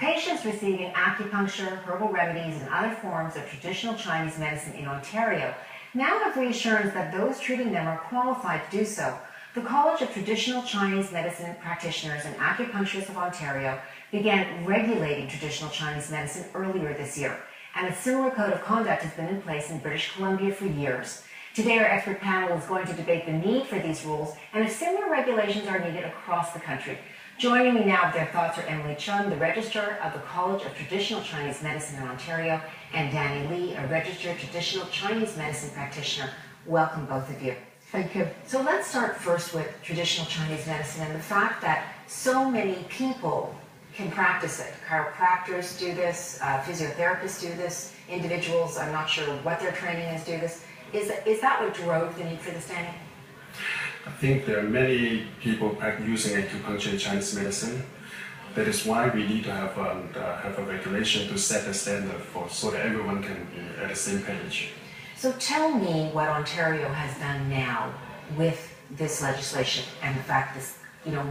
Patients receiving acupuncture, herbal remedies, and other forms of traditional Chinese medicine in Ontario now have reassurance that those treating them are qualified to do so. The College of Traditional Chinese Medicine Practitioners and Acupuncturists of Ontario began regulating traditional Chinese medicine earlier this year, and a similar code of conduct has been in place in British Columbia for years. Today, our expert panel is going to debate the need for these rules and if similar regulations are needed across the country. Joining me now with their thoughts are Emily Chung, the Registrar of the College of Traditional Chinese Medicine in Ontario, and Danny Lee, a registered traditional Chinese medicine practitioner. Welcome, both of you. Thank you. So let's start first with traditional Chinese medicine and the fact that so many people can practice it. Chiropractors do this, physiotherapists do this, individuals, I'm not sure what their training is, do this. Is that what drove the need for this, Danny? I think there are many people using acupuncture in Chinese medicine. That is why we need to have a regulation to set the standard so that everyone can be at the same page. So tell me what Ontario has done now with this legislation and the fact this,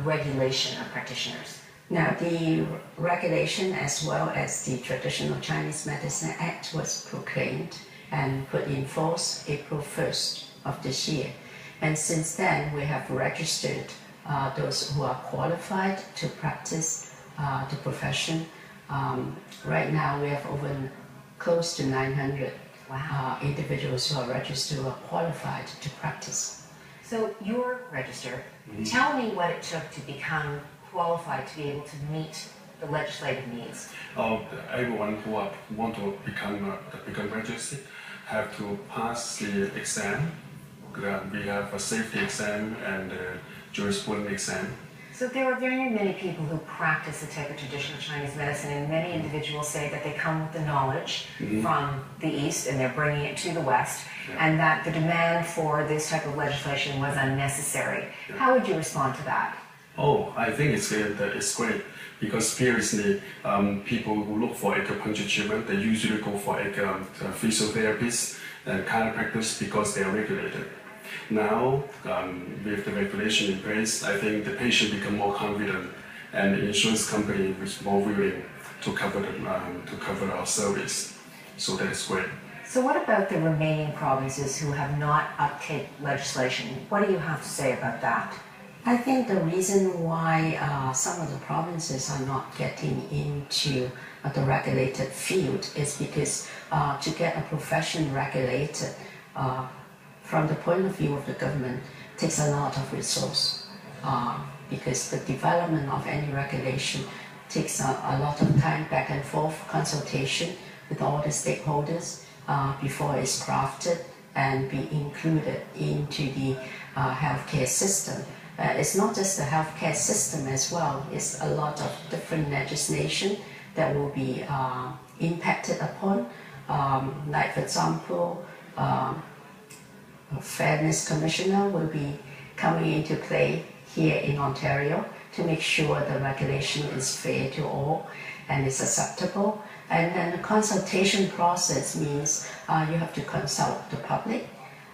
regulation of practitioners. Now, the regulation as well as the Traditional Chinese Medicine Act was proclaimed and put in force April 1st of this year. And since then, we have registered those who are qualified to practice the profession. Right now, we have over close to 900 individuals who are registered who are qualified to practice. So you're registered. Tell me what it took to become qualified to be able to meet the legislative needs. Everyone who want to become registered have to pass the exam. We have a safety exam and a jurisprudence exam. So there are very many people who practice the type of traditional Chinese medicine, and many individuals say that they come with the knowledge from the East and they're bringing it to the West, and that the demand for this type of legislation was unnecessary. How would you respond to that? Oh, I think it's great because previously people who look for acupuncture treatment, they usually go for physiotherapists and chiropractors because they are regulated. Now, with the regulation in place, I think the patient become more confident, and the insurance company is more willing to cover our service. So that is great. So what about the remaining provinces who have not uptake legislation? What do you have to say about that? I think the reason why some of the provinces are not getting into the regulated field is because to get a profession regulated from the point of view of the government takes a lot of resource because the development of any regulation takes a lot of time, back and forth consultation with all the stakeholders before it's crafted and be included into the healthcare system. It's not just the healthcare system as well, it's a lot of different legislation that will be impacted upon. Like for example, Fairness Commissioner will be coming into play here in Ontario to make sure the regulation is fair to all and is acceptable. And then the consultation process means you have to consult the public,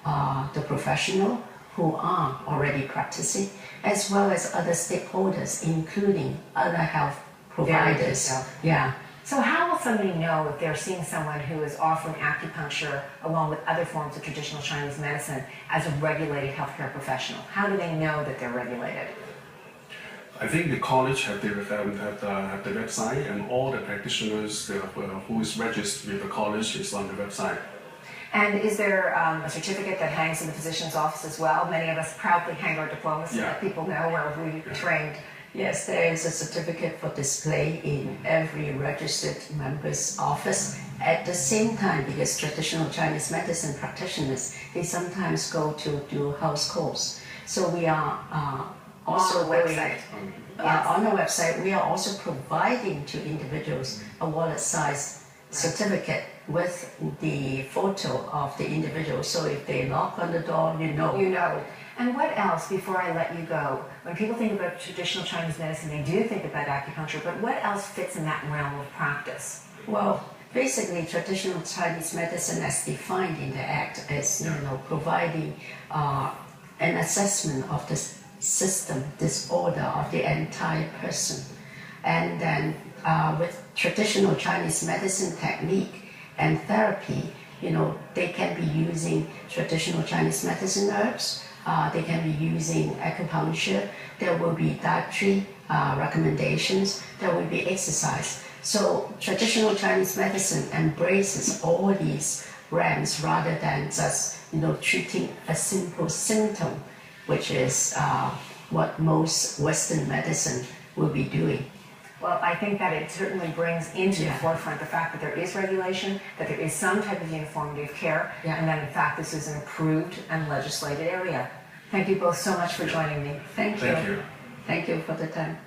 the professional who are already practicing, as well as other stakeholders, including other health providers. Yeah. So how will somebody know if they're seeing someone who is offering acupuncture along with other forms of traditional Chinese medicine as a regulated healthcare professional? How do they know that they're regulated? I think the college have the website, and all the practitioners who is registered with the college is on the website. And is there a certificate that hangs in the physician's office as well? Many of us proudly hang our diplomas so that people know where we trained. Yes, there is a certificate for display in every registered member's office. At the same time, because traditional Chinese medicine practitioners, they sometimes go to do house calls. So we are also on the website. On the website, we are also providing to individuals a wallet-sized certificate with the photo of the individual. So if they knock on the door, you know. You know. And what else, before I let you go, when people think about traditional Chinese medicine, they do think about acupuncture, but what else fits in that realm of practice? Well, basically, traditional Chinese medicine as defined in the Act is, providing an assessment of the system disorder of the entire person. And then with traditional Chinese medicine technique and therapy, they can be using traditional Chinese medicine herbs. They can be using acupuncture. There will be dietary recommendations. There will be exercise. So traditional Chinese medicine embraces all these realms rather than just treating a simple symptom, which is what most Western medicine will be doing. Well, I think that it certainly brings into the forefront the fact that there is regulation, that there is some type of uniformity of care, and that in fact this is an approved and legislated area. Thank you both so much for joining me. Thank you. Thank you. Thank you for the time.